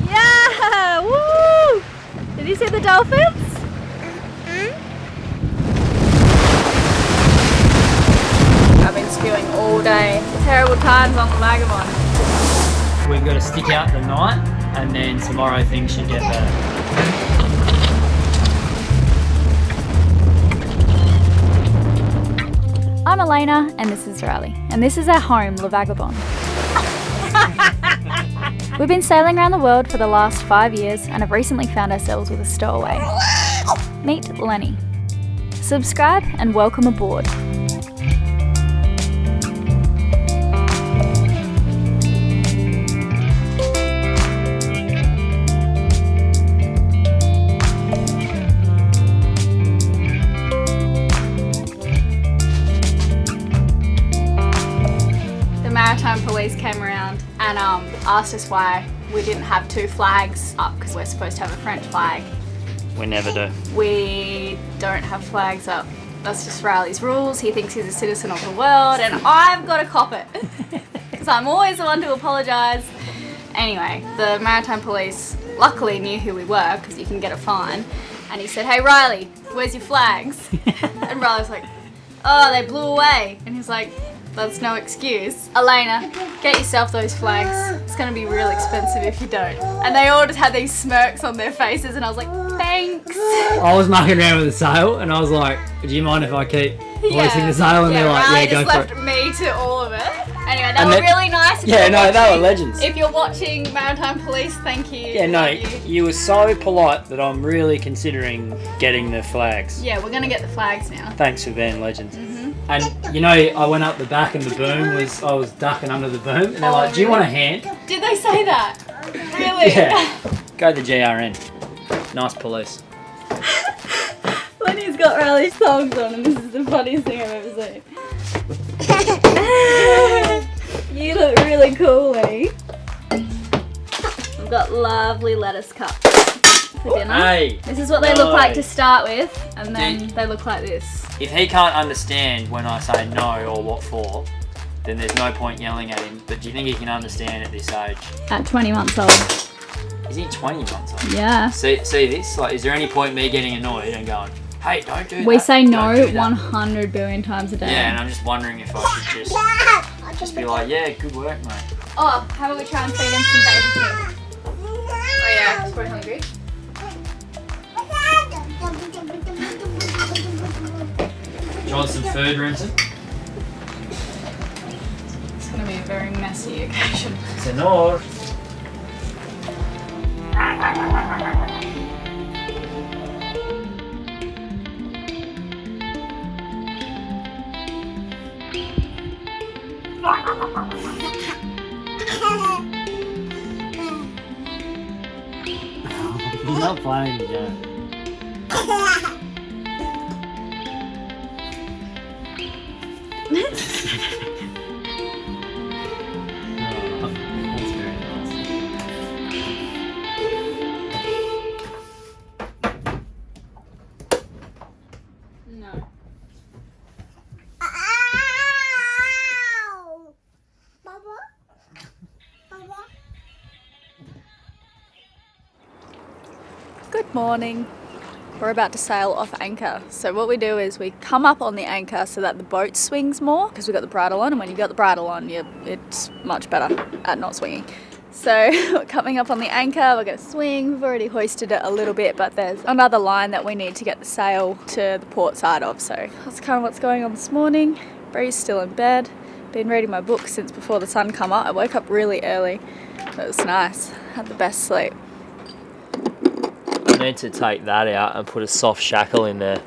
Yeah! Woo! Did you see the dolphins? I've been spewing all day. Terrible times on the vagabond. We've got to stick out the night and then tomorrow things should get better. I'm Elayna and this is Riley, and this is our home, Le Vagabond. We've been sailing around the world for the last 5 years and have recently found ourselves with a stowaway. Meet Lenny. Subscribe and welcome aboard. Police came around and asked us why we didn't have 2 flags up because we're supposed to have a French flag. We never do. We don't have flags up. That's just Riley's rules. He thinks he's a citizen of the world and I've got to cop it because I'm always the one to apologise. Anyway, the maritime police luckily knew who we were because you can get a fine, and he said, "Hey Riley, where's your flags?" And Riley was like, "Oh, they blew away." And he's like, "That's no excuse. Elayna, get yourself those flags. It's going to be real expensive if you don't." And they all just had these smirks on their faces and I was like, "Thanks." I was mucking around with the sail and I was like, "Do you mind if I keep hoisting the sail?" And they're like, Riley "Yeah, go just for left it." me to all of it. Anyway, they were really nice. Yeah, no, they were legends. If you're watching Maritime Police, thank you. Yeah, no, you were so polite that I'm really considering getting the flags. Yeah, we're going to get the flags now. Thanks for being legends. And you know, I went up the back and the boom I was ducking under the boom, and they're like, "Do you want a hand?" Did they say that? Really? Yeah. Go the GRN. Nice police. Lenny's got Riley's songs on and this is the funniest thing I've ever seen. You look really cool, Lenny. We've got lovely lettuce cups for dinner. Hey, this is what they look like to start with, and then they look like this. If he can't understand when I say no or what for, then there's no point yelling at him. But do you think he can understand at this age? At 20 months old. Is he 20 months old? Yeah. See this? Like, is there any point me getting annoyed and going, "Hey, don't do that"? We say no Don't do that." 100 billion times a day. Yeah, and I'm just wondering if I should just be like, "Yeah, good work, mate." Oh, how about we try and feed him some baby food? Oh yeah, he's probably hungry. Do you want some food, Renton? It's going to be a very messy occasion. Senor. He's not playing the game. That's very nice. No. Good morning. We're about to sail off anchor. So what we do is we come up on the anchor so that the boat swings more because we've got the bridle on, and when you've got the bridle on, it's much better at not swinging. So we're coming up on the anchor, we're going to swing. We've already hoisted it a little bit, but there's another line that we need to get the sail to the port side of. So that's kind of what's going on this morning. Bree's still in bed. Been reading my book since before the sun come up. I woke up really early. It was nice. Had the best sleep. I need to take that out and put a soft shackle in there.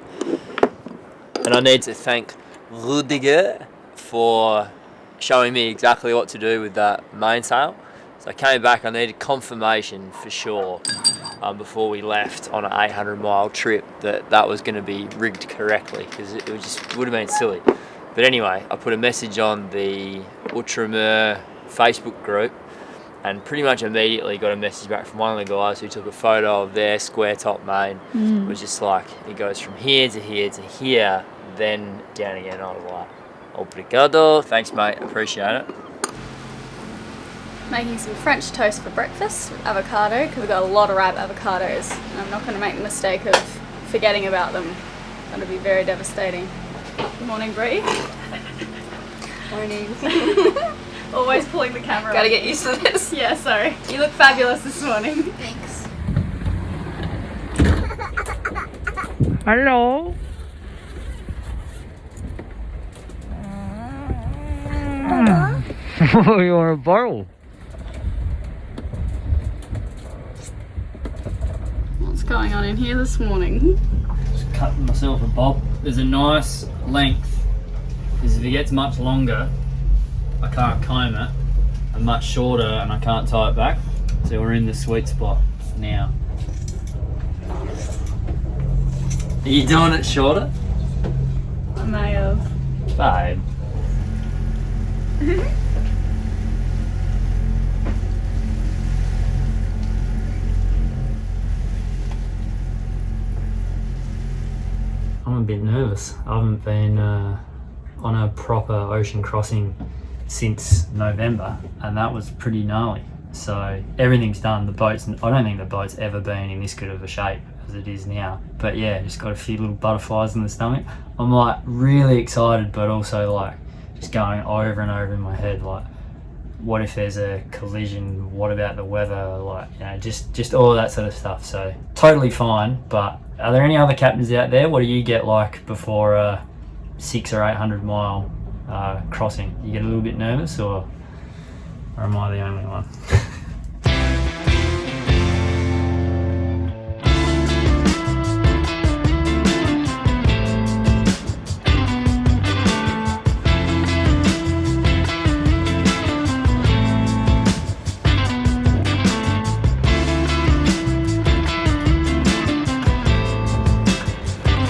And I need to thank Rudiger for showing me exactly what to do with that mainsail. So I came back, I needed confirmation for sure before we left on an 800-mile trip that was going to be rigged correctly, because it would have been silly. But anyway, I put a message on the Outremer Facebook group, and pretty much immediately got a message back from one of the guys who took a photo of their square top main. It was just like, it goes from here to here to here, then down again. I was like, obrigado, thanks mate, appreciate it. Making some French toast for breakfast with avocado because we've got a lot of ripe avocados and I'm not going to make the mistake of forgetting about them. That'll be very devastating. Good morning, Bree. Morning. Always pulling the camera. Gotta get used to this. Yeah, sorry. You look fabulous this morning. Thanks. Hello. You want a bottle? What's going on in here this morning? Just cutting myself a bob. There's a nice length, because if it gets much longer, I can't comb it, and much shorter, and I can't tie it back. So we're in the sweet spot now. Are you doing it shorter? I may have. Babe. I'm a bit nervous. I haven't been on a proper ocean crossing since November, and that was pretty gnarly. So everything's done. The boat's, I don't think the boat's ever been in this good of a shape as it is now. But yeah, just got a few little butterflies in the stomach. I'm like really excited, but also like just going over and over in my head, like what if there's a collision? What about the weather? Like, you know, just all that sort of stuff. So totally fine. But are there any other captains out there? What do you get like before a 600 or 800 mile crossing? You get a little bit nervous, or am I the only one?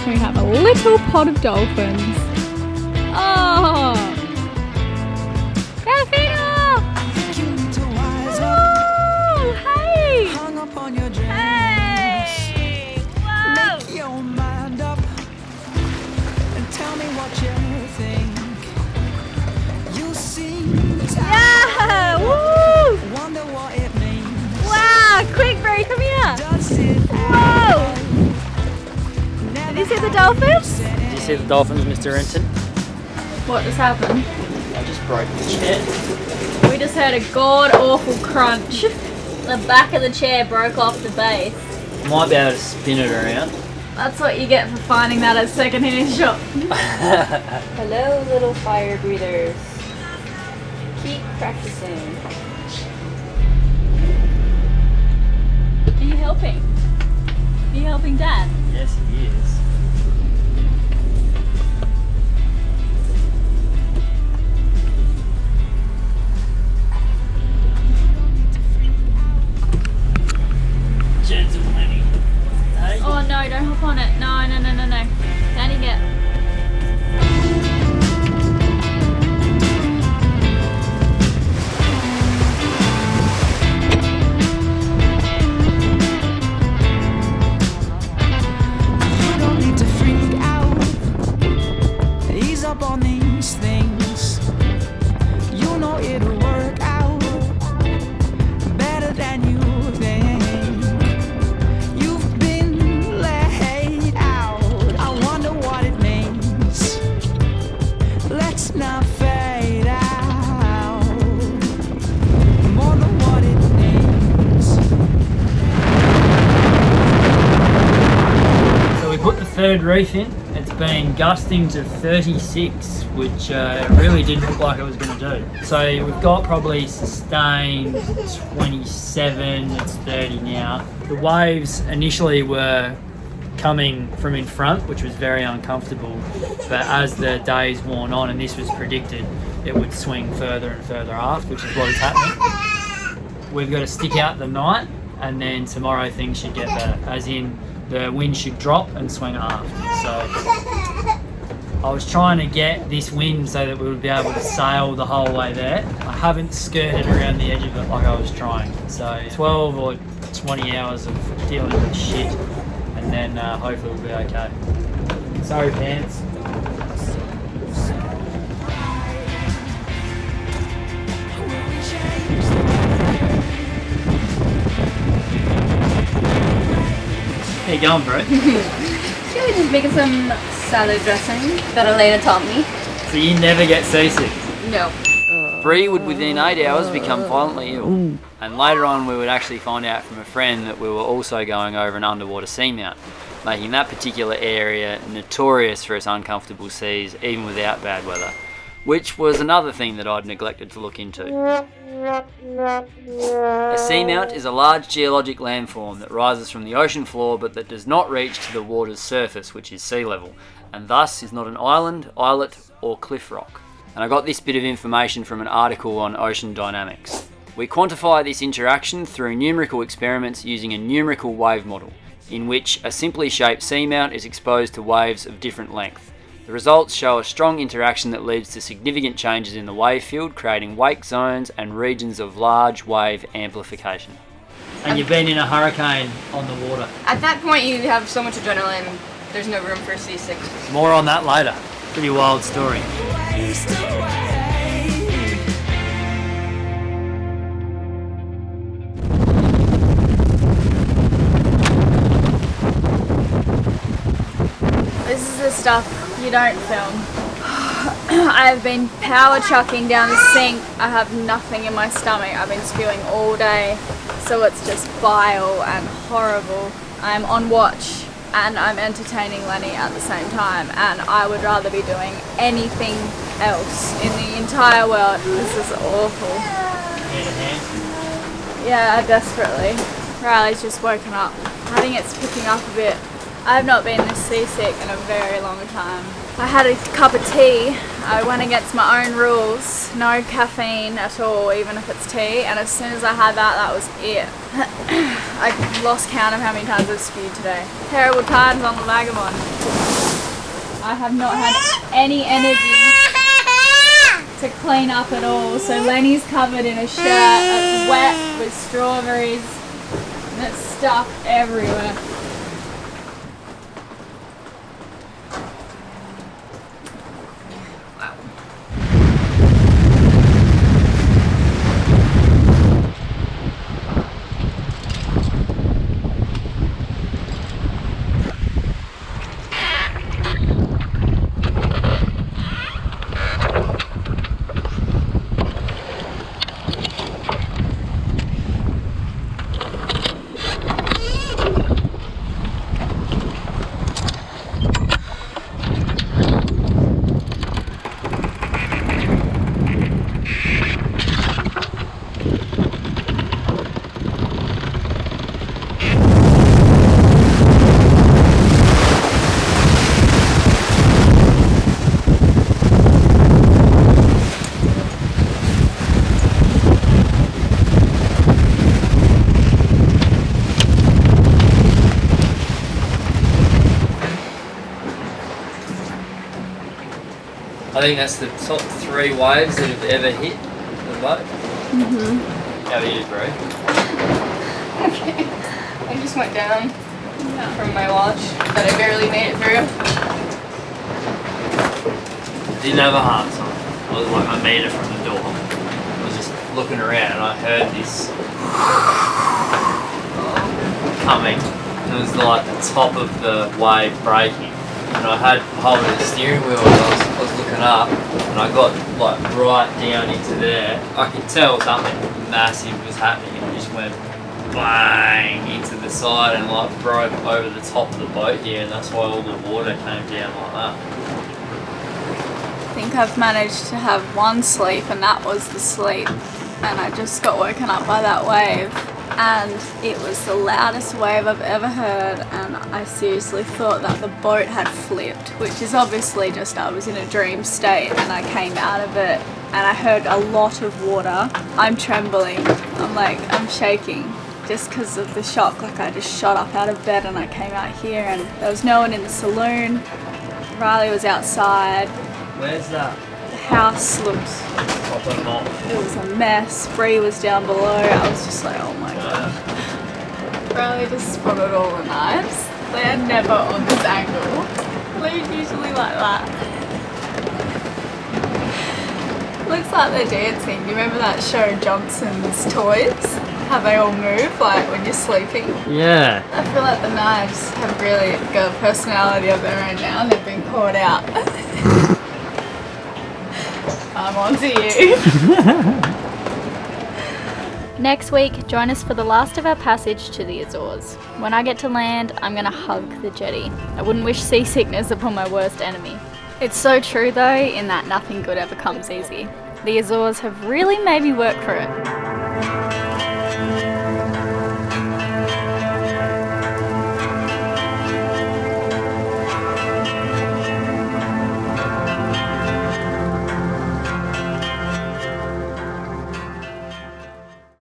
We have a little pod of dolphins. Oh! Delphina! Oh, hey! Hey! Whoa! Make your mind up and tell me what you think. You seem Yeah! Woo! wonder what it means. Wow! Quick, Bray, come here! Does it Whoa! Did you see the dolphins? Did you see the dolphins, Mr. Renton? What just happened? I just broke the chair. We just heard a god-awful crunch. The back of the chair broke off the base. Might be able to spin it around. That's what you get for finding that at second-hand shop. Hello, little fire breathers. Keep practicing. Are you helping? Are you helping Dad? Yes, he is. Gentleman. Hey. Oh no, don't hop on it. No. Down you get. You don't need to freak out. Ease up on these things. You know it'll work out better than you think. You've been laid out. I wonder what it means. Let's not fade out more than what it means. So we put the third reef in. It's been gusting to 36, which really didn't look like it was going to do. So we've got probably sustained 27, it's 30 now. The waves initially were coming from in front, which was very uncomfortable, but as the days worn on, and this was predicted, it would swing further and further aft, which is what is happening. We've got to stick out the night, and then tomorrow things should get better, as in the wind should drop and swing aft. So I was trying to get this wind so that we would be able to sail the whole way there. I haven't skirted around the edge of it like I was trying. So 12 or 20 hours of dealing with shit, and then hopefully we'll be okay. Sorry, pants. Will we change the How you going, bro? Should we just make some salad dressing that Elayna taught me? So you never get seasick? No. Bree would within 8 hours become violently ill, and later on we would actually find out from a friend that we were also going over an underwater seamount, making that particular area notorious for its uncomfortable seas even without bad weather, which was another thing that I'd neglected to look into. A seamount is a large geologic landform that rises from the ocean floor but that does not reach to the water's surface, which is sea level, and thus is not an island, islet or cliff rock. And I got this bit of information from an article on ocean dynamics. We quantify this interaction through numerical experiments using a numerical wave model, in which a simply shaped seamount is exposed to waves of different length. The results show a strong interaction that leads to significant changes in the wave field, creating wake zones and regions of large wave amplification. And you've been in a hurricane on the water. At that point, you have so much adrenaline, there's no room for seasickness. More on that later. Pretty wild story. Waste away. This is the stuff you don't film. I've been power chucking down the sink. I have nothing in my stomach. I've been spewing all day, so it's just bile and horrible. I'm on watch and I'm entertaining Lenny at the same time, and I would rather be doing anything else in the entire world. This is awful. Hand in hand. Yeah, desperately. Riley's just woken up. I think it's picking up a bit. I've not been this seasick in a very long time. I had a cup of tea. I went against my own rules. No caffeine at all, even if it's tea. And as soon as I had that, that was it. I lost count of how many times I've spewed today. Terrible times on the vagabond. I have not had any energy to clean up at all. So Lenny's covered in a shirt that's wet with strawberries and it's stuck everywhere. I think that's the top 3 waves that have ever hit the boat. How are you, bro? Okay. I just went down from my watch, but I barely made it through. I didn't have a harness on. I was like a metre from the door. I was just looking around and I heard this coming. It was like the top of the wave breaking. And I had hold of the steering wheel and I was looking up and I got like right down into there. I could tell something massive was happening and it just went bang into the side and like broke over the top of the boat here, and that's why all the water came down like that. I think I've managed to have one sleep and that was the sleep, and I just got woken up by that wave and it was the loudest wave I've ever heard, and I seriously thought that the boat had flipped, which is obviously just I was in a dream state and I came out of it and I heard a lot of water. I'm trembling, I'm shaking just because of the shock. Like I just shot up out of bed and I came out here and there was no one in the saloon. Riley was outside. Where's that? The house looked, Proper mop. it was a mess. Bree was down below. I was just like, oh my god. Riley just spotted all the knives. They're never on this angle. They're usually like that. Looks like they're dancing. Do you remember that show Johnson's Toys? how they all move, like when you're sleeping. Yeah. I feel like the knives have really got a personality of their own now and they've been poured out. I'm on to you. Next week, join us for the last of our passage to the Azores. When I get to land, I'm going to hug the jetty. I wouldn't wish seasickness upon my worst enemy. It's so true though, in that nothing good ever comes easy. The Azores have really made me work for it.